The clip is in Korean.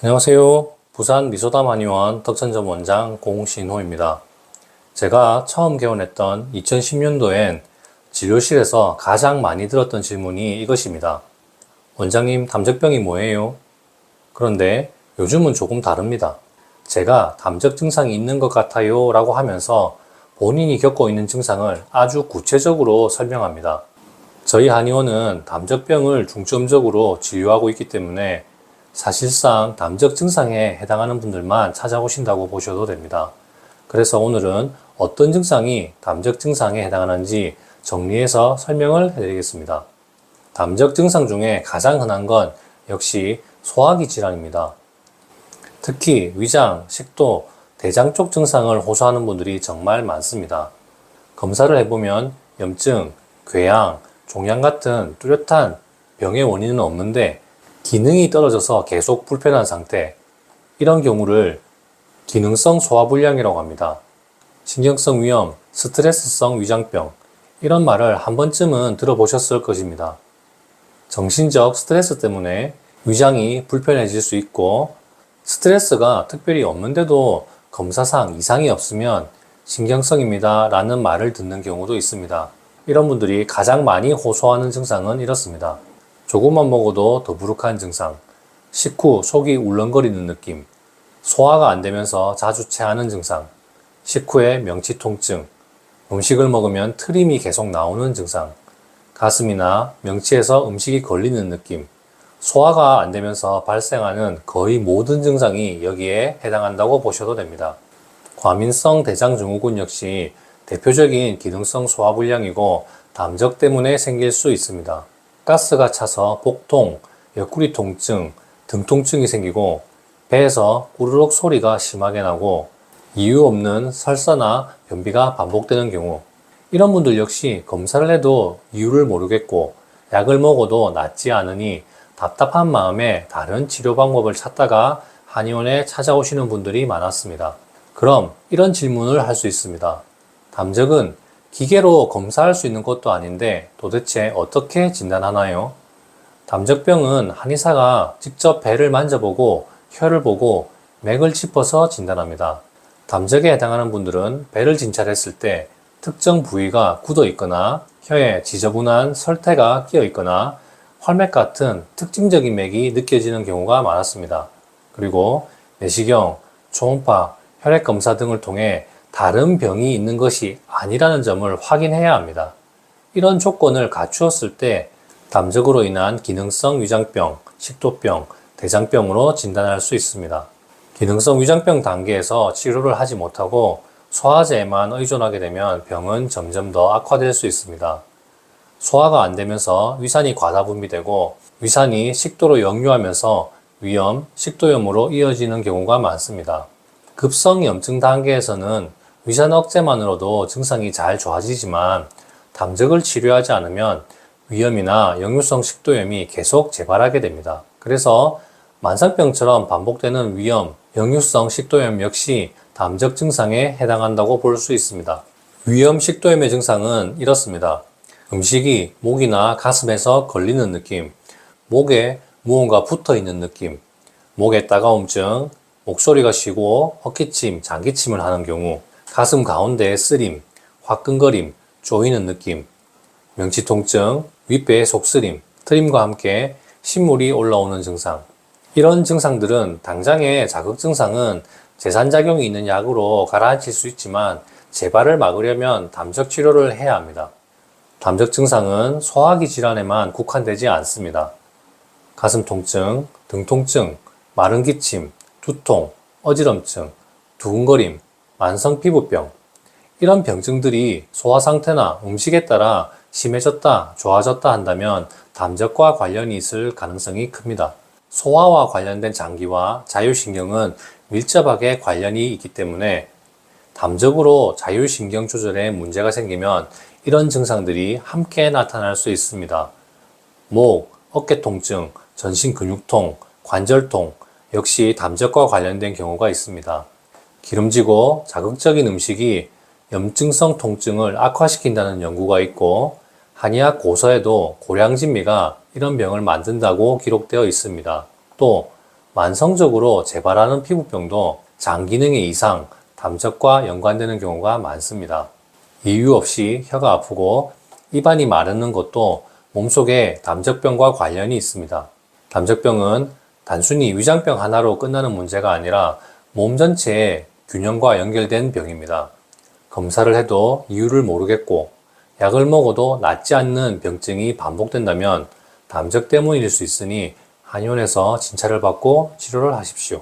안녕하세요. 부산 미소담 한의원 덕천점 원장 공신호입니다. 제가 처음 개원했던 2010년도엔 진료실에서 가장 많이 들었던 질문이 이것입니다. 원장님, 담적병이 뭐예요? 그런데 요즘은 조금 다릅니다. 제가 담적 증상이 있는 것 같아요 라고 하면서 본인이 겪고 있는 증상을 아주 구체적으로 설명합니다. 저희 한의원은 담적병을 중점적으로 진료하고 있기 때문에 사실상 담적 증상에 해당하는 분들만 찾아오신다고 보셔도 됩니다. 그래서 오늘은 어떤 증상이 담적 증상에 해당하는지 정리해서 설명을 해드리겠습니다. 담적 증상 중에 가장 흔한 건 역시 소화기 질환입니다. 특히 위장, 식도, 대장 쪽 증상을 호소하는 분들이 정말 많습니다. 검사를 해보면 염증, 궤양, 종양 같은 뚜렷한 병의 원인은 없는데 기능이 떨어져서 계속 불편한 상태, 이런 경우를 기능성 소화불량이라고 합니다. 신경성 위염, 스트레스성 위장병, 이런 말을 한 번쯤은 들어보셨을 것입니다. 정신적 스트레스 때문에 위장이 불편해질 수 있고, 스트레스가 특별히 없는데도 검사상 이상이 없으면 신경성입니다 라는 말을 듣는 경우도 있습니다. 이런 분들이 가장 많이 호소하는 증상은 이렇습니다. 조금만 먹어도 더부룩한 증상, 식후 속이 울렁거리는 느낌, 소화가 안 되면서 자주 체하는 증상, 식후에 명치 통증, 음식을 먹으면 트림이 계속 나오는 증상, 가슴이나 명치에서 음식이 걸리는 느낌, 소화가 안 되면서 발생하는 거의 모든 증상이 여기에 해당한다고 보셔도 됩니다. 과민성 대장증후군 역시 대표적인 기능성 소화불량이고 담적 때문에 생길 수 있습니다. 가스가 차서 복통, 옆구리 통증, 등 통증이 생기고 배에서 우르륵 소리가 심하게 나고 이유 없는 설사나 변비가 반복되는 경우, 이런 분들 역시 검사를 해도 이유를 모르겠고 약을 먹어도 낫지 않으니 답답한 마음에 다른 치료 방법을 찾다가 한의원에 찾아오시는 분들이 많았습니다. 그럼 이런 질문을 할 수 있습니다. 담적은 기계로 검사할 수 있는 것도 아닌데 도대체 어떻게 진단하나요? 담적병은 한의사가 직접 배를 만져보고 혀를 보고 맥을 짚어서 진단합니다. 담적에 해당하는 분들은 배를 진찰했을 때 특정 부위가 굳어 있거나 혀에 지저분한 설태가 끼어 있거나 활맥 같은 특징적인 맥이 느껴지는 경우가 많았습니다. 그리고 내시경, 초음파, 혈액 검사 등을 통해 다른 병이 있는 것이 아니라는 점을 확인해야 합니다. 이런 조건을 갖추었을 때 담적으로 인한 기능성 위장병, 식도병, 대장병으로 진단할 수 있습니다. 기능성 위장병 단계에서 치료를 하지 못하고 소화제에만 의존하게 되면 병은 점점 더 악화될 수 있습니다. 소화가 안 되면서 위산이 과다 분비되고 위산이 식도로 역류하면서 위염, 식도염으로 이어지는 경우가 많습니다. 급성 염증 단계에서는 위산 억제만으로도 증상이 잘 좋아지지만 담적을 치료하지 않으면 위염이나 역류성 식도염이 계속 재발하게 됩니다. 그래서 만성병처럼 반복되는 위염, 역류성 식도염 역시 담적 증상에 해당한다고 볼 수 있습니다. 위염 식도염의 증상은 이렇습니다. 음식이 목이나 가슴에서 걸리는 느낌, 목에 무언가 붙어 있는 느낌, 목에 따가움증, 목소리가 쉬고 헛기침, 장기침을 하는 경우, 가슴 가운데에 쓰림, 화끈거림, 조이는 느낌, 명치 통증, 윗배의 속쓰림, 트림과 함께 신물이 올라오는 증상. 이런 증상들은 당장의 자극 증상은 제산작용이 있는 약으로 가라앉힐 수 있지만 재발을 막으려면 담적 치료를 해야 합니다. 담적 증상은 소화기 질환에만 국한되지 않습니다. 가슴 통증, 등 통증, 마른 기침, 두통, 어지럼증, 두근거림, 만성 피부병, 이런 병증들이 소화 상태나 음식에 따라 심해졌다, 좋아졌다 한다면 담적과 관련이 있을 가능성이 큽니다. 소화와 관련된 장기와 자율신경은 밀접하게 관련이 있기 때문에 담적으로 자율신경 조절에 문제가 생기면 이런 증상들이 함께 나타날 수 있습니다. 목, 어깨 통증, 전신 근육통, 관절통 역시 담적과 관련된 경우가 있습니다. 기름지고 자극적인 음식이 염증성 통증을 악화시킨다는 연구가 있고 한의학 고서에도 고량진미가 이런 병을 만든다고 기록되어 있습니다. 또 만성적으로 재발하는 피부병도 장 기능의 이상, 담적과 연관되는 경우가 많습니다. 이유 없이 혀가 아프고 입안이 마르는 것도 몸속에 담적병과 관련이 있습니다. 담적병은 단순히 위장병 하나로 끝나는 문제가 아니라 몸 전체의 균형과 연결된 병입니다. 검사를 해도 이유를 모르겠고 약을 먹어도 낫지 않는 병증이 반복된다면 담적 때문일 수 있으니 한의원에서 진찰을 받고 치료를 하십시오.